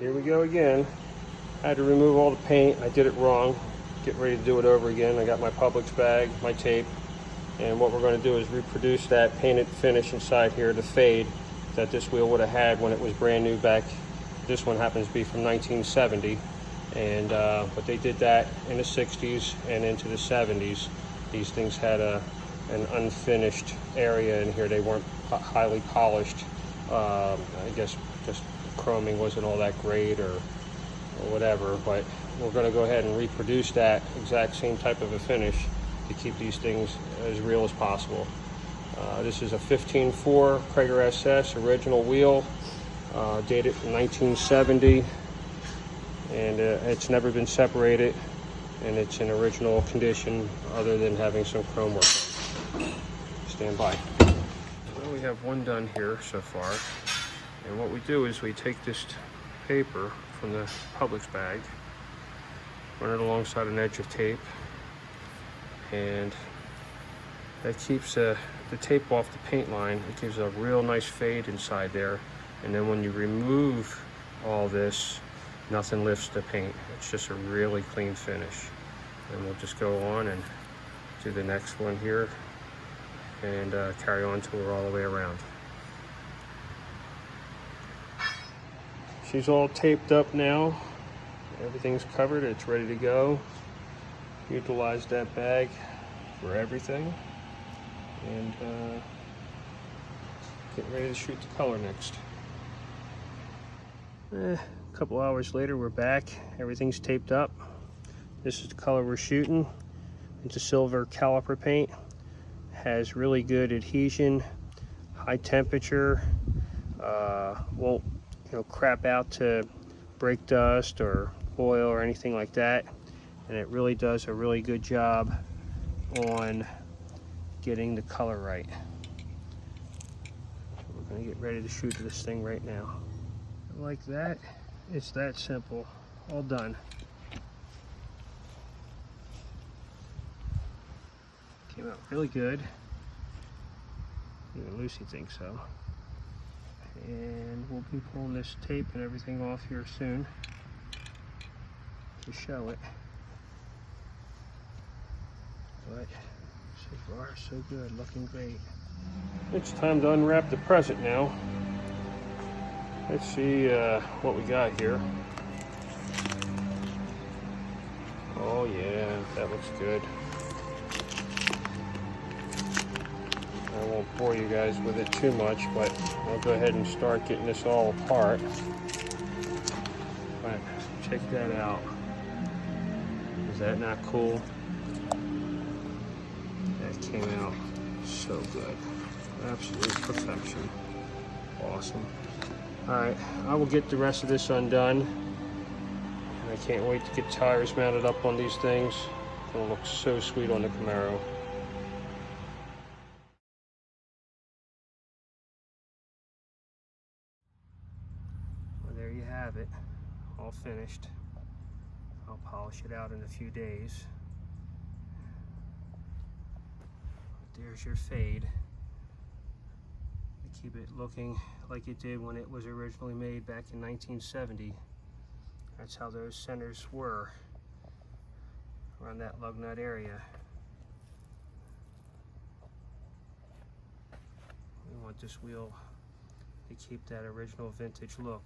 Here we go again. I had to remove all the paint. I did it wrong. Get ready to do it over again. I got my Publix bag, my tape, and what we're going to do is reproduce that painted finish inside here, the fade that this wheel would have had when it was brand new back. This one happens to be from 1970, and but they did that in the 60s and into the 70s. These things had an unfinished area in here. They weren't highly polished. I guess just chroming wasn't all that great or whatever, but we're going to go ahead and reproduce that exact same type of a finish to keep these things as real as possible. This is a 15.4 CRAGAR SS original wheel, dated from 1970, and it's never been separated, and it's in original condition other than having some chrome work. Stand by. Well, we have one done here so far, and what we do is we take this paper from the Publix bag, run it alongside an edge of tape, and that keeps the tape off the paint line. It gives a real nice fade inside there, and then when you remove all this, nothing lifts the paint. It's just a really clean finish. And we'll just go on and do the next one here and carry on to her all the way around. She's all taped up now. Everything's covered, it's ready to go. Utilize that bag for everything. And get ready to shoot the color next. A couple hours later, we're back. Everything's taped up. This is the color we're shooting. It's a silver caliper paint. Has really good adhesion, high temperature, won't crap out to brake dust or oil or anything like that, and it really does a really good job on getting the color right. So we're going to get ready to shoot this thing right now. Like that, it's that simple. All done. Came out really good. Even Lucy thinks so. And we'll be pulling this tape and everything off here soon to show it. But so far, so good. Looking great. It's time to unwrap the present now. Let's see what we got here. Oh yeah, that looks good. I won't bore you guys with it too much, but I'll go ahead and start getting this all apart. But check that out. Is that not cool? That came out so good. Absolute perfection. Awesome. Alright, I will get the rest of this undone. And I can't wait to get tires mounted up on these things. It'll look so sweet on the Camaro. Well, there you have it. All finished. I'll polish it out in a few days. There's your fade. To keep it looking like it did when it was originally made back in 1970. That's how those centers were around that lug nut area. We want this wheel to keep that original vintage look.